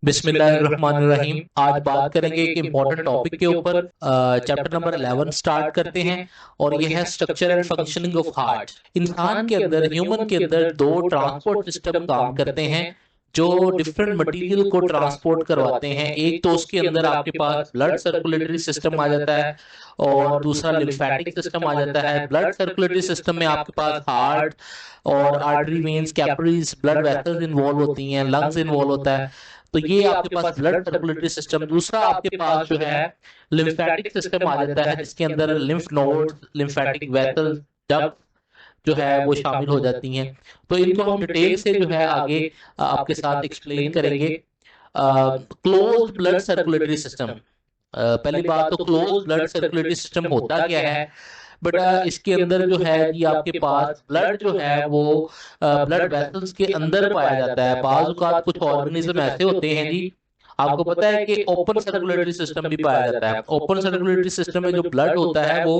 बिस्मिल्लाहिर्रहमानिर्रहीम। आज बात करेंगे एक इम्पोर्टेंट टॉपिक के ऊपर। चैप्टर नंबर 11 स्टार्ट करते हैं और यह है structure and functioning of heart. इंसान के अंदर, ह्यूमन के अंदर दो ट्रांसपोर्ट सिस्टम काम करते हैं जो डिफरेंट मटेरियल को ट्रांसपोर्ट करवाते हैं। एक तो उसके अंदर आपके पास ब्लड सर्कुलेटरी सिस्टम आ जाता है और दूसरा लिम्फेटिक सिस्टम आ जाता है। ब्लड सर्कुलेटरी सिस्टम में आपके पास हार्ट और artery, veins, capillaries, blood vessels involve होती हैं, लंग्स इन्वॉल्व होता है। तो ये आपके पास ब्लड सर्कुलेटरी सिस्टम। दूसरा आपके पास जो है लिम्फेटिक सिस्टम आ जाता है जिसके अंदर lymph node, lymphatic vessels, duct जो है वो शामिल हो जाती हैं। तो इनको हम डिटेल से जो है आगे आपके साथ एक्सप्लेन करेंगे। Close blood circulatory system. पहली बात तो क्लोज ब्लड सर्कुलेटरी सिस्टम होता क्या है बेटा। इसके अंदर जो है जी आपके पास ब्लड जो है वो ब्लड वेसल्स के अंदर पाया जाता है। बाज़ औक़ात कुछ ऑर्गेनिज्म ऐसे होते हैं जी, आपको पता है कि ओपन सर्कुलेटरी सिस्टम भी पाया जाता है। ओपन सर्कुलेटरी सिस्टम में जो ब्लड होता है वो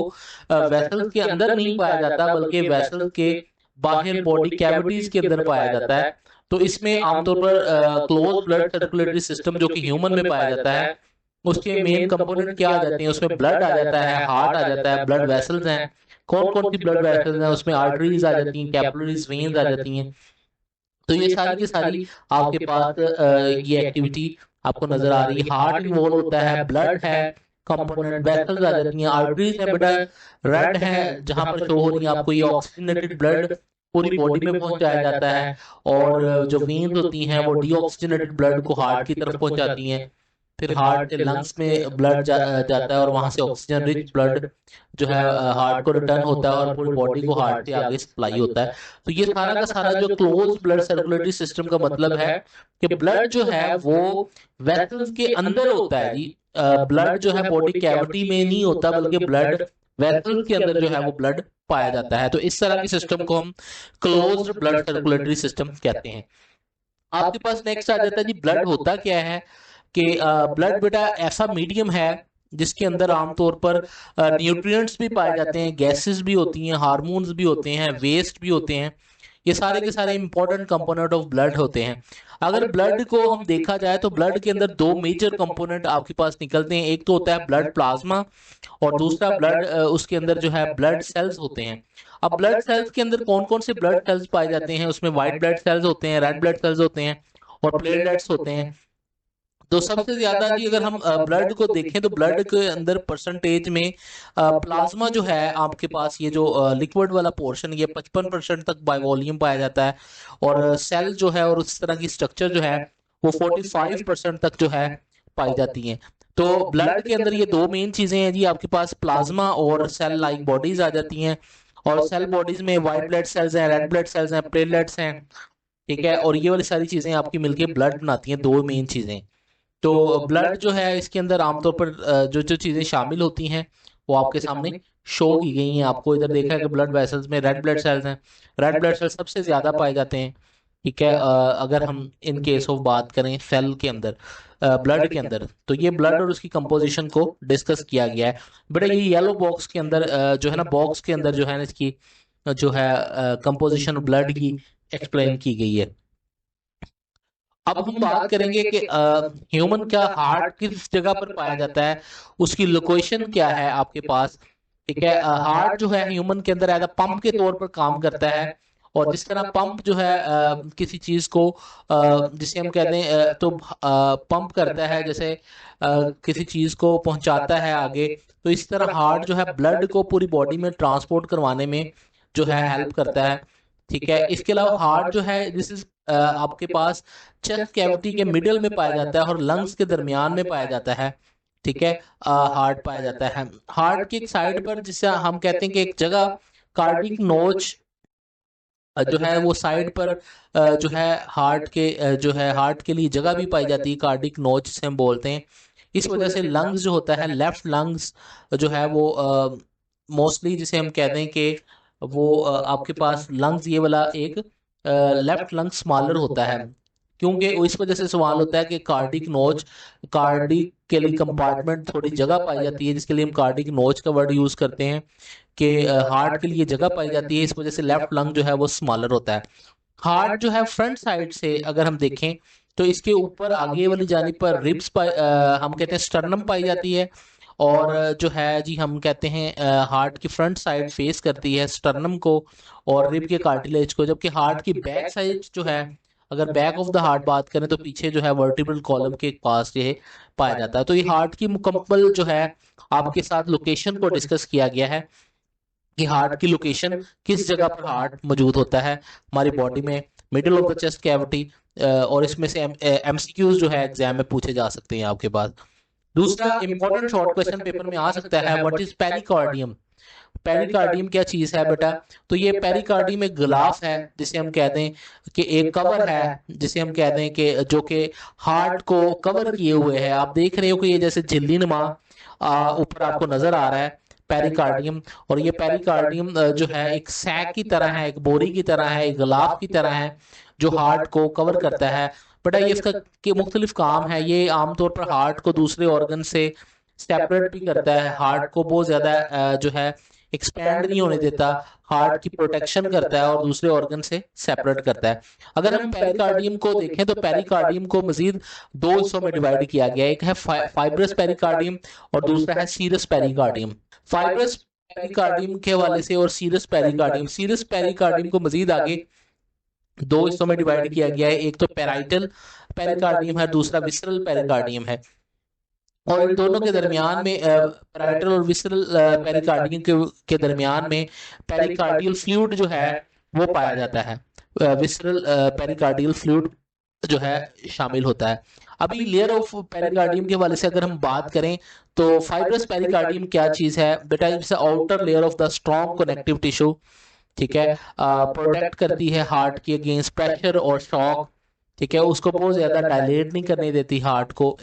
वेसल्स के अंदर नहीं पाया जाता बल्कि वेसल्स के बाहर बॉडी कैविटीज के अंदर पाया जाता है। तो इसमें आमतौर पर क्लोज ब्लड सर्कुलेटरी सिस्टम जो कि ह्यूमन में पाया जाता है उसके मेन कंपोनेंट क्या आ जाते हैं, उसमें ब्लड आ जाता है, हार्ट आ जाता है, ब्लड वेसल्स हैं। कौन कौन सी ब्लड वेसल्स हैं उसमें? आर्टरीज आ जाती हैं, कैपिलरीज, वेन्स आ जाती हैं। तो ये सारी की सारी आपके पास ये एक्टिविटी आपको नजर आ रही है। हार्ट इन्वॉल्व होता है, ब्लड है कंपोनेंट, वेसल्स आ जाती हैं, आर्टरीज है बेटा, रेड है जहां पर शो हो रही है आपको, ये ऑक्सीजनेटेड ब्लड पूरी बॉडी में पहुंचाया जाता है। और जो वेन्स होती हैं वो डीऑक्सीजनेटेड ब्लड को हार्ट की तरफ पहुंचाती हैं। फिर हार्ट के लंग्स में ब्लड जाता है और वहां से ऑक्सीजन रिच ब्लड जो है हार्ट को रिटर्न होता है और पूरी बॉडी को हार्ट से आगे सप्लाई होता है। तो ये सारा का सारा जो क्लोज ब्लड सर्कुलेटरी सिस्टम का मतलब है कि ब्लड जो है वो वेसल्स के अंदर होता है जी। ब्लड जो है बॉडी कैविटी में नहीं होता बल्कि ब्लड वेसल्स के अंदर जो है वो ब्लड पाया जाता है। तो इस तरह के सिस्टम को हम क्लोज्ड ब्लड सर्कुलेटरी सिस्टम कहते हैं। आपके पास नेक्स्ट आ जाता है जी ब्लड होता क्या है कि ब्लड बेटा ऐसा मीडियम है जिसके अंदर आमतौर पर न्यूट्रिएंट्स भी पाए जाते हैं, गैसेस भी होती हैं, हार्मोन्स भी होते हैं, वेस्ट भी होते हैं। ये सारे के सारे इंपॉर्टेंट कंपोनेंट ऑफ ब्लड होते हैं। अगर ब्लड को हम देखा जाए तो ब्लड के अंदर दो मेजर कंपोनेंट आपके पास निकलते हैं। एक तो होता है ब्लड प्लाज्मा और दूसरा ब्लड उसके अंदर जो है ब्लड सेल्स होते हैं। अब ब्लड सेल्स के अंदर कौन कौन से ब्लड सेल्स पाए जाते हैं? उसमें व्हाइट ब्लड सेल्स होते हैं, रेड ब्लड सेल्स होते हैं और प्लेटलेट्स होते हैं। तो सबसे ज्यादा जी अगर हम ब्लड को देखें तो ब्लड के अंदर परसेंटेज में प्लाज्मा जो है आपके पास, ये जो लिक्विड वाला पोर्शन, ये 55% तक बाय वॉल्यूम पाया जाता है। और सेल जो है और उस तरह की स्ट्रक्चर जो है वो 45% तक जो है पाई जाती हैं। तो ब्लड के अंदर ये दो मेन चीजें हैं जी, आपके पास प्लाज्मा और सेल लाइक बॉडीज आ जाती हैं। और सेल बॉडीज में व्हाइट ब्लड सेल्स हैं, रेड ब्लड सेल्स हैं, प्लेटलेट्स हैं, ठीक है। और ये वाली सारी चीजें आपकी मिलके ब्लड बनाती हैं, दो मेन चीजें। तो ब्लड जो है इसके अंदर आमतौर पर जो जो चीजें शामिल होती हैं वो आपके सामने शो की गई हैं। आपको इधर देखा है कि ब्लड वेसल्स में रेड ब्लड सेल्स हैं, रेड ब्लड सेल्स सबसे ज्यादा पाए जाते हैं, ठीक है। अगर हम इन केस ऑफ बात करें सेल के अंदर, ब्लड के अंदर, तो ये ब्लड और उसकी कंपोजिशन को डिस्कस किया गया है। बेटा ये येलो बॉक्स के अंदर जो है ना, बॉक्स के अंदर जो है ना इसकी जो है कंपोजिशन ब्लड की एक्सप्लेन की गई है। अब हम बात करेंगे कि ह्यूमन का हार्ट किस जगह पर पाया जाता है, उसकी लोकेशन क्या है आपके पास, ठीक है। हार्ट जो है ह्यूमन के अंदर एज अ पंप के तौर पर काम करता है। और जिस तरह पंप जो है किसी चीज को जिसे हम कहते हैं तो पंप करता है, जैसे किसी चीज को पहुंचाता है आगे, तो इस तरह हार्ट जो है ब्लड को पूरी बॉडी में ट्रांसपोर्ट करवाने में जो है हेल्प करता है, ठीक है। इसके अलावा हार्ट जो है दिस इज आपके पास चेस्ट कैविटी के मिडल में पाया जाता है और लंग्स के दरमियान में पाया जाता है, ठीक है। हार्ट पाया जाता है हार्ट की एक साइड पर, जिसे हम कहते हैं कि एक जगह कार्डिक नोच जो है वो साइड पर जो है हार्ट के जो है हार्ट के लिए जगह भी पाई जाती है, कार्डिक नोच से हम बोलते हैं। इस वजह से लंग्स जो होता है, लेफ्ट लंग्स जो है वो मोस्टली जिसे हम कहते हैं कि वो आपके पास लंग्स ये वाला एक लेफ्ट लंग स्मॉलर होता है, क्योंकि इस वजह से सवाल होता है कि कार्डिक नोच, कार्डिक के लिए कंपार्टमेंट थोड़ी जगह पाई जाती है, जिसके लिए हम कार्डिक नोच का वर्ड यूज करते हैं कि हार्ट के लिए जगह पाई जाती है, इस वजह से लेफ्ट लंग जो है वो स्मॉलर होता है। हार्ट जो है फ्रंट साइड से अगर हम देखें तो इसके ऊपर आगे वाली जानिब पर रिब्स हम कहते हैं स्टर्नम पाई जाती है, और जो है जी हम कहते हैं हार्ट की फ्रंट साइड फेस करती है स्टर्नम को और रिब के कार्टिलेज को, जबकि हार्ट की बैक साइड जो है, अगर बैक ऑफ द हार्ट बात करें तो पीछे जो है वर्टिब्रल कॉलम के पास ये पाया जाता है। तो ये हार्ट की मुकम्मल जो है आपके साथ लोकेशन को डिस्कस किया गया है कि हार्ट की लोकेशन किस जगह पर हार्ट मौजूद होता है हमारी बॉडी में, middle of the chest cavity, और इसमें से एमसीक्यूज जो है एग्जाम में पूछे जा सकते हैं आपके पास। दूसरा इंपॉर्टेंट शॉर्ट क्वेश्चन पेपर में आ सकता है, व्हाट इज पेरिकार्डियम। पेरिकार्डियम क्या चीज है बेटा? तो ये पेरिकार्डियम एक गिलाफ है जिसे हम कहते हैं कि एक कवर है, जिसे हम कहते हैं कि जो कि हार्ट को कवर किए हुए है। आप देख रहे हो कि ये जैसे झिल्ली नुमा ऊपर आपको नजर आ रहा है पेरिकार्डियम, और ये पेरिकार्डियम जो है एक सैक की तरह है, एक बोरी की तरह है, एक गिलाफ की तरह है जो हार्ट को कवर करता है। बेटा ये इसका के मुख्तलिफ काम है, ये आमतौर पर हार्ट को दूसरे ऑर्गन से सेपरेट भी करता है, हार्ट को बहुत ज्यादा जो है एक्सपैंड नहीं होने देता, हार्ट की प्रोटेक्शन करता है और दूसरे ऑर्गन से सेपरेट करता है। अगर हम पेरिकार्डियम को देखें तो पेरिकार्डियम को मजीद दो हिस्सों में डिवाइड किया गया है, एक है फाइब्रस पेरिकार्डियम और दूसरा है सीरस पेरिकार्डियम। फाइब्रस पेरिकार्डियम के हवाले से और सीरस पेरिकार्डियम को मजीद आगे दो हिस्सों में डिवाइड किया गया है, एक तो पेराइटल पेरिकार्डियम है, दूसरा विसरल पेरिकार्डियम है। और इन दोनों के दरमियान में पेराइटल और विसरल पेरिकार्डियम के दरमियान में पेरिकार्डियल फ्लूइड जो है वो पाया जाता है, विसरल पेरिकार्डियल फ्लूइड जो है शामिल होता है। अभी लेयर ऑफ पेरिकार्डियम के हवाले से अगर हम बात करें तो फाइब्रस पेरिकार्डियम क्या चीज है बेटा? It's outer layer of the strong connective tissue, ठीक है, प्रोटेक्ट करती है हार्ट की अगेंस्ट प्रेशर और शॉक, ठीक है, उसको बहुत ज्यादा डायलेट नहीं करने देती हार्ट को,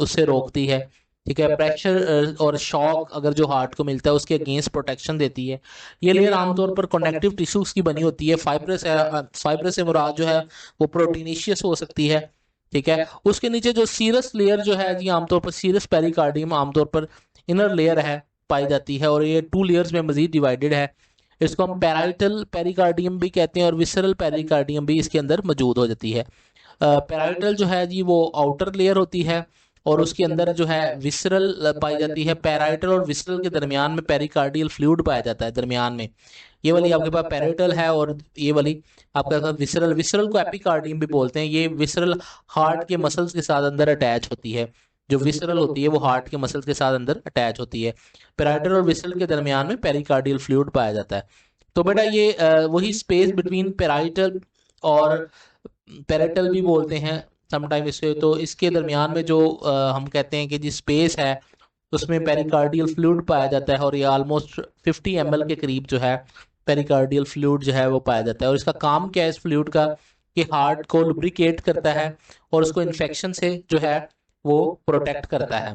उससे रोकती है, ठीक है, प्रेशर और शॉक अगर जो हार्ट को मिलता है उसके अगेंस्ट प्रोटेक्शन देती है। ये लेयर आमतौर पर कनेक्टिव टिश्यूज की बनी होती है। फाइब्रस से मुराद जो है वो प्रोटीनेशियस हो सकती है, ठीक है। उसके नीचे जो सीरस लेयर जो है जी आमतौर पर सीरस पेरिकार्डियम आमतौर पर इनर लेयर है पाई जाती है, और ये टू लेयर्स में मजीद डिवाइडेड है। इसको हम पैराइटल पेरिकार्डियम भी कहते हैं और विसरल पेरिकार्डियम भी इसके अंदर मौजूद हो जाती है। पैराइटल जो है जी वो आउटर लेयर होती है और उसके अंदर जो है विसरल पाई जाती है। पैराइटल और विसरल के दरमियान में पेरिकार्डियल फ्लूइड पाया जाता है दरमियान में। ये वाली आपके पास पैराइटल है और ये वाली आपके पास विसरल। विसरल को एपिकार्डियम भी बोलते हैं। ये विसरल हार्ट के मसल्स के साथ अंदर अटैच होती है। जो विसरल होती है वो हार्ट के मसल्स के साथ अंदर अटैच होती है। पैराइटल और विसरल के दरमियान में पेरिकार्डियल फ्लूइड पाया जाता है। तो बेटा ये वही स्पेस बिटवीन पैराइटल और पैरेटल भी बोलते हैं समटाइम इसे, तो इसके दरमियान में जो हम कहते हैं कि जी स्पेस है उसमें पेरिकार्डियल फ्लूइड पाया जाता है, और ये ऑलमोस्ट 50 ml के करीब जो है पेरिकार्डियल फ्लूइड जो है वो पाया जाता है। और इसका काम क्या है इस फ्लूइड का कि हार्ट को लुब्रिकेट करता है और उसको इन्फेक्शन से जो है वो प्रोटेक्ट करता है।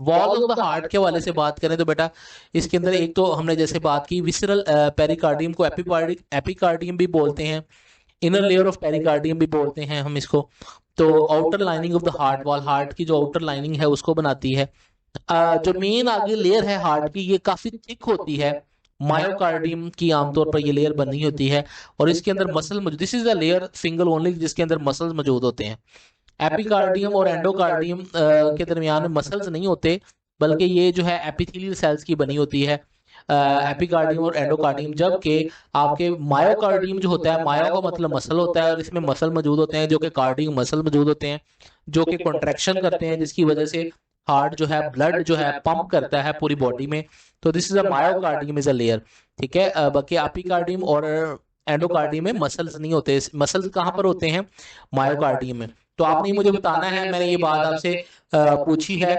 वॉल ऑफ द हार्ट के हवाले से बात करें तो बेटा इसके अंदर एक तो हमने जैसे बात की विसरल पेरिकार्डियम को एपिकार्डियम भी बोलते हैं, इनर लेयर ऑफ पेरिकार्डियम भी बोलते हैं हम इसको। तो outer lining of the heart wall, heart की जो आउटर लाइनिंग है उसको बनाती है। जो मेन आगे लेयर है हार्ट की ये काफी थिक होती है, मायोकार्डियम की आमतौर पर ये लेयर बनी होती है और इसके अंदर मसल मौजूद, this is the layer single only जिसके अंदर मसल्स मौजूद होते हैं। एपिकार्डियम और एंडोकार्डियम के दरमियान में मसल्स नहीं होते, बल्कि ये जो है एपिथेलियल सेल्स की बनी होती है एपिकार्डियम और एंडोकार्डियम। जबकि आपके मायोकार्डियम जो होता है, मायो का मतलब मसल होता है और इसमें मसल मौजूद होते हैं जो कि कार्डियम मसल मौजूद होते हैं जो कि कॉन्ट्रैक्शन करते हैं, जिसकी वजह से हार्ट जो है ब्लड जो है पंप करता है पूरी बॉडी में। तो this is a myocardium is a layer, ठीक है। बाकी एपिकार्डियम और एंडोकार्डियम में मसल्स नहीं होते। मसल्स कहाँ पर होते हैं? मायोकार्डियम में। तो आपने मुझे बताना है, मैंने ये बात आपसे पूछी है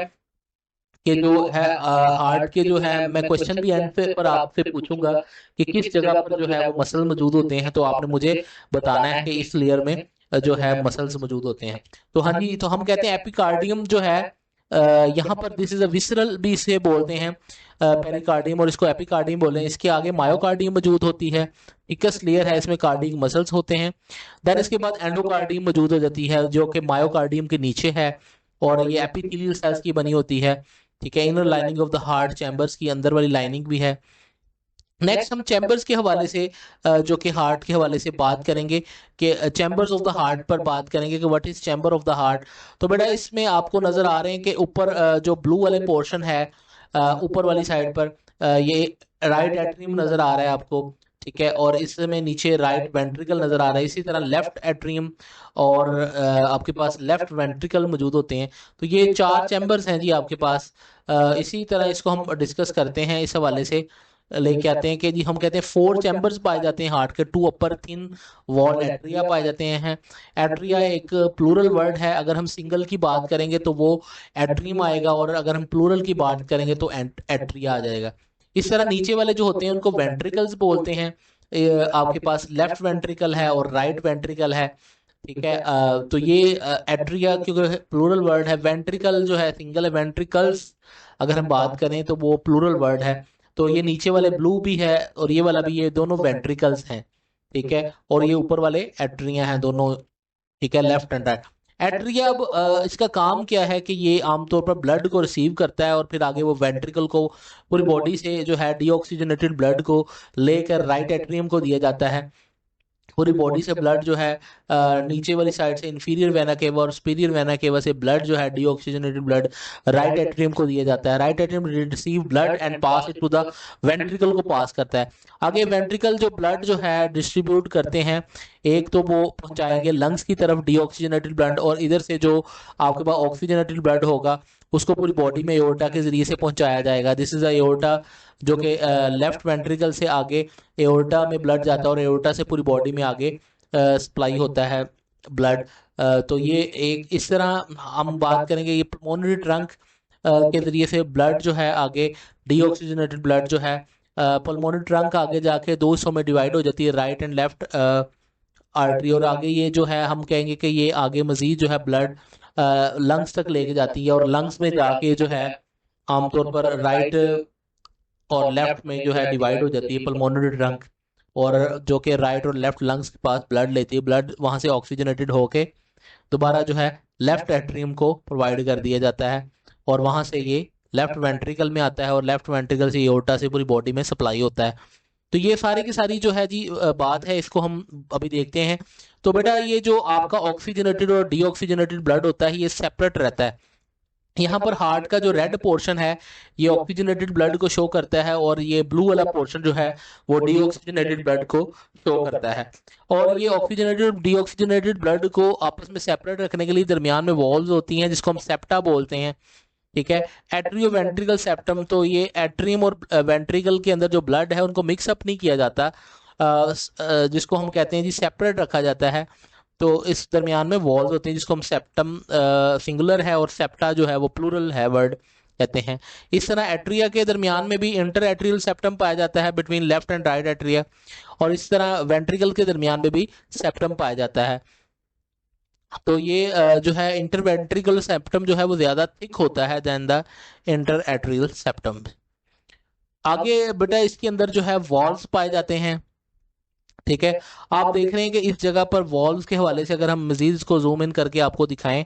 कि जो है हार्ट के जो है, मैं क्वेश्चन भी एंड पे पर आपसे पूछूंगा कि किस जगह पर जो है वो मसल मौजूद होते हैं, तो आपने मुझे बताना है कि इस लेयर में जो है मसल्स मौजूद होते हैं। तो हाँ जी, तो हम कहते हैं एपिकार्डियम जो है यहाँ पर दिस इज अ विसरल भी इसे बोलते हैं पेरिकार्डियम, और इसको एपिकार्डियम बोले हैं। इसके आगे मायोकार्डियम मौजूद होती है, थिकस्ट लेयर है, इसमें कार्डियक मसल्स होते हैं। देन इसके बाद एंडोकार्डियम मौजूद हो जाती है जो कि मायोकार्डियम के नीचे है, और ये एपिथेलियल सेल्स की बनी होती है। ठीक है, inner lining of the heart, chambers की अंदर वाली लाइनिंग भी है। नेक्स्ट हम चैम्बर्स के हवाले से जो कि हार्ट के हवाले से बात करेंगे कि चैम्बर्स ऑफ द हार्ट पर बात करेंगे कि what is chamber of the heart. तो बेटा इसमें आपको नजर आ रहे हैं कि ऊपर जो ब्लू वाले पोर्शन है ऊपर वाली साइड पर ये राइट एट्रियम नजर आ रहा है आपको। ठीक है, और इसमें नीचे राइट वेंट्रिकल नजर आ रहा है। इसी तरह लेफ्ट एट्रियम और आपके पास लेफ्ट वेंट्रिकल मौजूद होते हैं। तो ये चार चैम्बर्स हैं जी आपके पास। इसी तरह इसको हम डिस्कस करते हैं, इस हवाले से लेके आते हैं कि जी हम कहते हैं 4 चैम्बर्स पाए जाते हैं हार्ट के, 2 अपर थिन वॉल एट्रिया पाए जाते हैं। एट्रिया एक प्लूरल वर्ड है, अगर हम सिंगल की बात करेंगे तो वो एट्रियम आएगा, और अगर हम प्लूरल की बात करेंगे तो एट्रिया आ जाएगा। इस तरह नीचे वाले जो होते हैं उनको वेंट्रिकल्स बोलते हैं। आपके पास लेफ्ट वेंट्रिकल है और राइट वेंट्रिकल है। ठीक है, तो ये एट्रिया क्योंकि प्लूरल वर्ड है, वेंट्रिकल जो है सिंगल है, वेंट्रिकल्स अगर हम बात करें तो वो प्लूरल वर्ड है। तो ये नीचे वाले ब्लू भी है और ये वाला भी, ये दोनों वेंट्रिकल्स हैं। ठीक है, और ये ऊपर वाले एट्रिया हैं दोनों। ठीक है, लेफ्ट एंड राइट। एट्रिया अब इसका काम क्या है कि ये आमतौर पर ब्लड को रिसीव करता है और फिर आगे वो वेंट्रिकल को पूरी बॉडी से जो है डीऑक्सीजनेटेड ब्लड को लेकर राइट एट्रियम को दिया जाता है। पूरी बॉडी से ब्लड जो है नीचे वाली साइड से इंफीरियर वेना केवा और सुपीरियर वेना केवा से ब्लड जो है डीऑक्सीजनेटेड ब्लड राइट एट्रियम को दिया जाता है। Right atrium receive blood and pass it to the ventricle को पास करता है। आगे वेंट्रिकल जो ब्लड जो है डिस्ट्रीब्यूट करते हैं, एक तो वो पहुंचाएंगे लंग्स की तरफ डीऑक्सीजनेटेड ब्लड, और इधर से जो आपके पास ऑक्सीजनेटेड ब्लड होगा उसको पूरी बॉडी में एओर्टा के जरिए से पहुंचाया जाएगा। दिस इज एओर्टा जो कि लेफ्ट वेंट्रिकल से आगे एओर्टा में ब्लड जाता है और एओर्टा से पूरी बॉडी में आगे सप्लाई होता है ब्लड। तो ये एक इस तरह हम बात करेंगे, ये पल्मोनरी ट्रंक के जरिए से ब्लड जो है आगे डीऑक्सीजनेटेड ब्लड जो है पल्मोनरी ट्रंक आगे जाके 2 हिस्सों में डिवाइड हो जाती है, राइट एंड लेफ्ट आर्टरी, और आगे ये जो है हम कहेंगे कि ये आगे मजीद जो है ब्लड लंग्स तक लेके जाती है, और लंग्स में जाके जो है आमतौर पर राइट और लेफ्ट में जो है डिवाइड हो जाती है पल्मोनरी ट्रंक, और जो कि राइट और लेफ्ट लंग्स के पास ब्लड लेती है। ब्लड वहां से ऑक्सीजनेटेड होके दोबारा जो है लेफ्ट एट्रियम को प्रोवाइड कर दिया जाता है, और वहां से ये लेफ्ट वेंट्रिकल में आता है, और लेफ्ट वेंट्रिकल से एओर्टा से पूरी बॉडी में सप्लाई होता है। तो ये सारी की सारी जो है जी बात है, इसको हम अभी देखते हैं। तो बेटा ये जो आपका ऑक्सीजनेटेड और डीऑक्सीजनेटेड ब्लड होता है ये सेपरेट रहता है। यहाँ पर हार्ट का जो रेड पोर्शन है ये ऑक्सीजनेटेड ब्लड को शो करता है, और ये ब्लू वाला पोर्शन जो है वो डीऑक्सीजनेटेड ब्लड को शो करता है। और ये ऑक्सीजनेटेड डीऑक्सीजनेटेड ब्लड को आपस में सेपरेट रखने के लिए दरमियान में वॉल्व्स होती हैं जिसको हम सेप्टा बोलते हैं। ठीक है, एट्रियो वेंट्रिकल सेप्टम, तो ये एट्रियम और वेंट्रिकल के अंदर जो ब्लड है उनको मिक्सअप नहीं किया जाता, जिसको हम कहते हैं जी सेपरेट रखा जाता है। तो इस दरमियान में वॉल्स होती हैं जिसको हम सेप्टम सिंगुलर है और सेप्टा जो है वो प्लूरल है वर्ड कहते हैं। इस तरह एट्रिया के दरमियान में भी इंटर एट्रियल सेप्टम पाया जाता है between left and right atria, और इस तरह वेंट्रिकल के दरमियान में भी सेप्टम पाया जाता है। तो ये जो है इंटरवेंट्रिकल सेप्टम जो है वो ज्यादा थिक होता है than the interatrial septum. आगे बेटा इसके अंदर जो है वॉल्व्स पाए जाते हैं। ठीक है, आप देख रहे हैं कि इस जगह पर वॉल्व्स के हवाले से अगर हम मजीद इसको जूम इन करके आपको दिखाएं,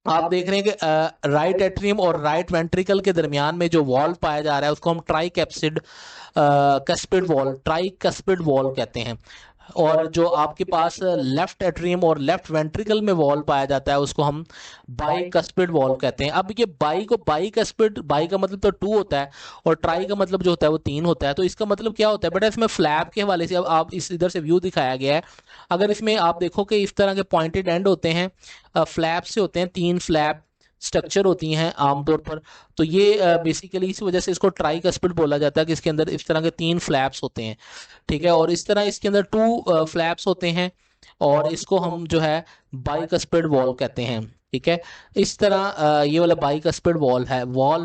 आप देख रहे हैं कि राइट एट्रियम और राइट वेंट्रिकल के दरमियान में जो वॉल्व पाया जा रहा है उसको हम try capsid cuspid valve, try cuspid valve कहते हैं। और जो आपके पास लेफ्ट एट्रियम और लेफ्ट वेंट्रिकल में वॉल्व पाया जाता है उसको हम बाई कस्पिड वॉल्व कहते हैं। अब ये बाई को बाई कस्पिड, बाई का मतलब तो 2 होता है और ट्राई का मतलब जो होता है वो 3 होता है। तो इसका मतलब क्या होता है बेटा, इसमें फ्लैप के हवाले से अब आप इस इधर से व्यू दिखाया गया है, अगर इसमें आप देखो कि इस तरह के पॉइंटेड एंड होते हैं, फ्लैप से होते हैं, 3 फ्लैप स्ट्रक्चर होती हैं आमतौर पर। तो ये बेसिकली इस वजह से इसको ट्राई कस्पिड बोला जाता है कि इसके अंदर इस तरह के 3 फ्लैप्स होते हैं। ठीक है, और इस तरह इसके अंदर 2 फ्लैप्स होते हैं और इसको हम जो है बाइकस्पिड वॉल कहते हैं। ठीक है, इस तरह ये वाला बाइकस्पिड वॉल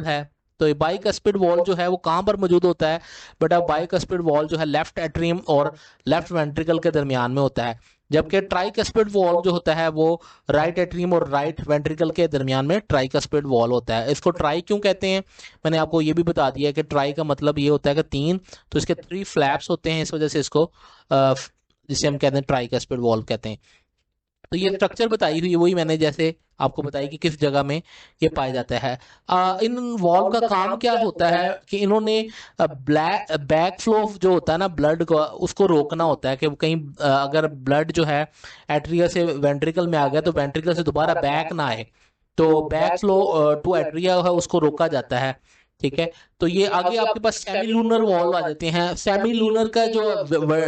है। तो ये बाइकस्पिड वॉल जो है वो कहाँ पर मौजूद होता है बेटा, बाइकस्पिड वॉल जो है लेफ्ट एट्रियम और लेफ्ट वेंट्रिकल के दरमियान में होता है। जबकि ट्राइकस्पिड वॉल्व जो होता है वो राइट एट्रियम और राइट वेंट्रिकल के दरमियान में ट्राइकस्पिड वॉल्व होता है। इसको ट्राई क्यों कहते हैं, मैंने आपको ये भी बता दिया कि ट्राई का मतलब ये होता है कि तीन, तो इसके 3 फ्लैप्स होते हैं, इस वजह से इसको जिसे हम कहते हैं ट्राइकस्पिड वॉल्व कहते हैं। तो ये स्ट्रक्चर बताई हुई वही मैंने जैसे आपको बताई कि किस जगह में ये पाया जाता है। इन वॉल्व का काम क्या होता है कि इन्होंने ब्लैक बैक फ्लो जो होता है ना ब्लड को, उसको रोकना होता है कि कहीं अगर ब्लड जो है एट्रिया से वेंट्रिकल में आ गया तो वेंट्रिकल से दोबारा बैक ना आए, तो बैक फ्लो टू एट्रिया है उसको रोका जाता है। ठीक है, तो ये आगे आपके पास सेमी लूनर वॉल्व आ जाते हैं। सेमी लूनर का जो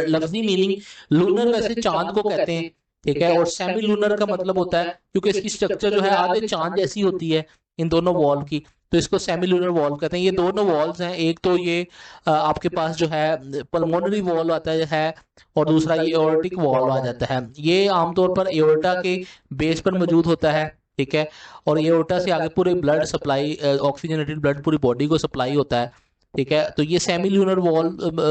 लफ्जी मीनिंग, लूनर वैसे चांद को कहते हैं, ठीक है, और सेमी लूनर का मतलब होता है क्योंकि इसकी स्ट्रक्चर जो है आधे चांद जैसी होती है इन दोनों वॉल की, तो इसको सेमी लूनर वॉल कहते हैं। ये दोनों वॉल्स हैं, एक तो ये आपके पास जो है पल्मोनरी वॉल आता है और दूसरा ये एओर्टिक वॉल्व आ जाता है। ये आमतौर पर एओर्टा के बेस पर मौजूद होता है, ठीक है, और एओर्टा से आगे पूरे ब्लड सप्लाई, ऑक्सीजनेटेड ब्लड पूरी बॉडी को सप्लाई होता है। ठीक है, तो ये सेमी ल्यूनर वॉल,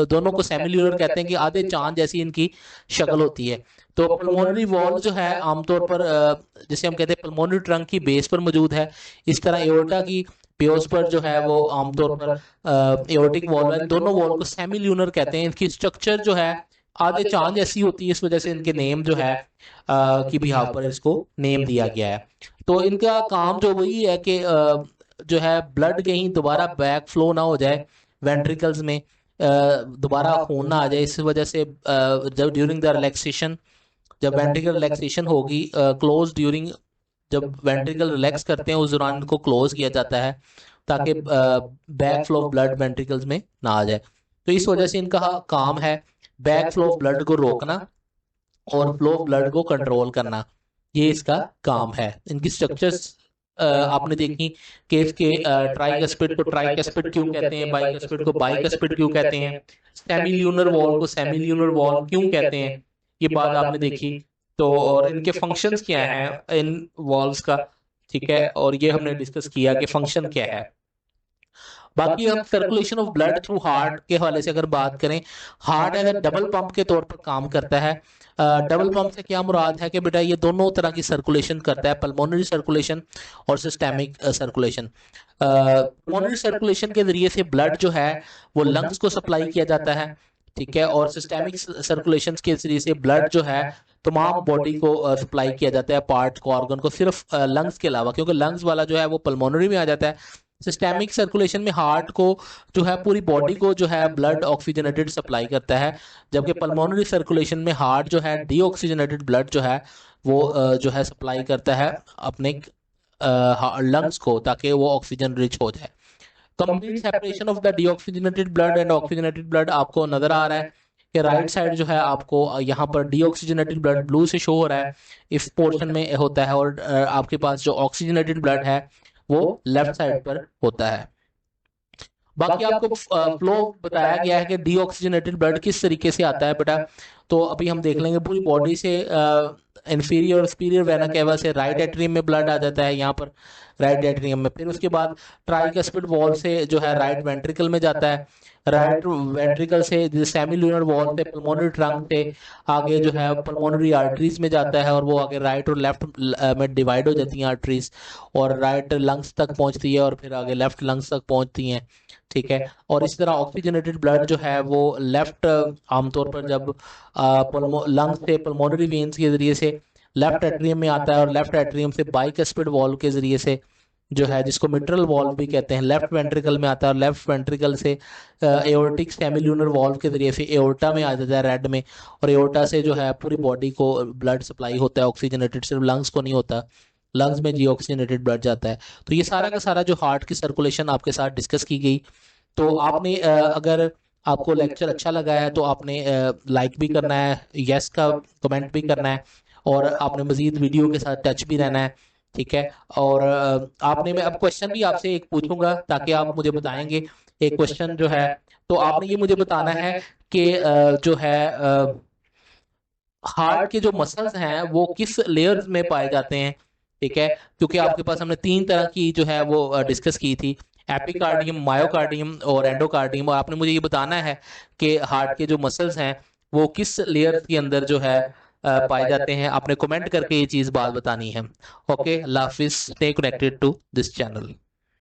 दोनों को सेमी ल्यूनर कहते हैं कि आधे चांद जैसी इनकी शक्ल होती है। तो पल्मोनरी वॉल जो है आमतौर पर जिसे हम कहते हैं पल्मोनरी ट्रंक की बेस पर मौजूद है। इस तरह एओर्टा की बेस पर जो है वो आमतौर पर एओर्टिक वॉल है। दोनों वॉल को सेमी ल्यूनर कहते हैं। इनकी स्ट्रक्चर जो है आधे चांद जैसी होती है, इस वजह से इनके नेम जो है की बिहाफ पर इसको नेम दिया गया है। तो इनका काम जो वही है कि जो है ब्लड कहीं दोबारा बैक फ्लो ना हो जाए वेंट्रिकल्स में, दोबारा खून ना आ जाए, इस वजह से जब ड्यूरिंग द रिलैक्सेशन, जब वेंट्रिकल रिलैक्सेशन होगी, क्लोज ड्यूरिंग, जब वेंट्रिकल रिलैक्स करते हैं उस दौरान इनको क्लोज किया जाता है ताकि back flow of blood ventricles में ना आ जाए। तो इस वजह से इनका काम है बैक फ्लो ऑफ ब्लड को रोकना और फ्लो ऑफ ब्लड को कंट्रोल करना, ये इसका काम है। इनकी स्ट्रक्चर्स आपने देखी कि इसके ट्राइकस्पिड को ट्राइकस्पिड क्यों कहते हैं, बाइकस्पिड को बाइकस्पिड क्यों कहते हैं, सेमी ल्यूनर वॉल को सेमी ल्यूनर वॉल क्यों कहते हैं, ये बात आपने देखी। तो और इनके फंक्शंस क्या हैं इन वॉल्व्स का, ठीक है, और ये हमने डिस्कस किया कि फंक्शन क्या है। बाकी हम circulation of blood through heart के हवाले से अगर बात करें, हार्ट एज डबल पंप के तौर पर काम करता है। डबल पंप से क्या मुराद है कि बेटा ये दोनों तरह की सर्कुलेशन करता है, पल्मोनरी सर्कुलेशन और सिस्टेमिक सर्कुलेशन। पल्मोनरी सर्कुलेशन के जरिए से ब्लड जो है वो लंग्स को सप्लाई किया जाता है, ठीक है, और सिस्टेमिक सर्कुलेशन के जरिए से ब्लड जो है तमाम बॉडी को सप्लाई किया जाता है, पार्ट को, ऑर्गन को, सिर्फ लंग्स के अलावा, क्योंकि लंग्स वाला जो है वो पल्मोनरी में आ जाता है। सिस्टेमिक सर्कुलेशन में हार्ट को जो है पूरी बॉडी को जो है ब्लड ऑक्सीजनेटेड सप्लाई करता है, जबकि पल्मोनरी सर्कुलेशन में हार्ट जो है डीऑक्सीजनेटेड ब्लड जो है वो जो है सप्लाई करता है अपने लंग्स को, ताकि वो ऑक्सीजन रिच हो जाए। Complete separation of the deoxygenated blood and oxygenated blood आपको नजर आ रहा है कि राइट साइड जो है आपको यहाँ पर डीऑक्सीजनेटेड ब्लड ब्लू से शो हो रहा है, इस पोर्शन में होता है, और आपके पास जो ऑक्सीजनेटेड ब्लड है वो लेफ्ट साइड पर होता है। बाकी आपको फ्लो बताया गया है कि डीऑक्सीजनेटेड ब्लड किस तरीके से आता है बेटा, तो अभी हम देख लेंगे। पूरी बॉडी से इंफीरियर और सुपीरियर वेना केवा से राइट एट्रियम में ब्लड आ जाता है, यहाँ पर राइट एट्रियम में, फिर उसके बाद ट्राइकस्पिड वॉल से जो है राइट वेंट्रिकल में जाता है, राइट वेंट्रिकल से सेमी लूनर वॉल से पल्मोनरी ट्रंक से आगे जो है पल्मोनरी आर्टरीज में जाता है, और वो आगे राइट और लेफ्ट में डिवाइड हो जाती हैं आर्टरीज, और राइट लंग्स तक पहुंचती है और फिर आगे लेफ्ट लंग्स तक पहुंचती हैं, ठीक है। और इस तरह ऑक्सीजनेटेड ब्लड जो है वो लेफ्ट आमतौर पर जब लंग्स से पल्मोनरी वेन्स के जरिए से लेफ्ट एट्रियम में आता है, और लेफ्ट एट्रियम से बाइकस्पिड वॉल्व के जरिए से जो है जिसको मिट्रल वॉल्व भी कहते हैं लेफ्ट वेंट्रिकल में आता है, और लेफ्ट वेंट्रिकल से एओर्टिक सेमिल्यूनर वॉल्व के जरिए से एओर्टा में आ जाता है रेड में, और एओर्टा से जो है पूरी बॉडी को ब्लड सप्लाई होता है ऑक्सीजनेटेड, सिर्फ लंग्स को नहीं होता, लंग्स में जी ऑक्सीजनेटेड ब्लड जाता है। तो ये सारा का सारा जो हार्ट की सर्कुलेशन आपके साथ डिस्कस की गई। तो आपने अगर आपको लेक्चर अच्छा लगा है तो आपने लाइक भी करना है, यस का कमेंट भी करना है, और आपने मजीद वीडियो के साथ टच भी रहना है, ठीक है। और आपने, मैं अब क्वेश्चन भी आपसे एक पूछूंगा ताकि आप मुझे बताएंगे। एक क्वेश्चन जो है, तो आपने ये मुझे बताना है कि जो है हार्ट के जो मसल्स हैं वो किस लेयर्स में पाए जाते हैं, ठीक है, क्योंकि आपके पास हमने 3 तरह की जो है वो डिस्कस की थी, एपिकार्डियम, मायोकार्डियम और एंडोकार्डियम, और आपने मुझे ये बताना है कि हार्ट के जो मसल्स हैं वो किस लेयर के अंदर जो है पाए जाते हैं। आपने कमेंट करके ये चीज़ बात बतानी है। ओके, अल्लाह हाफिज़, stay connected to this channel.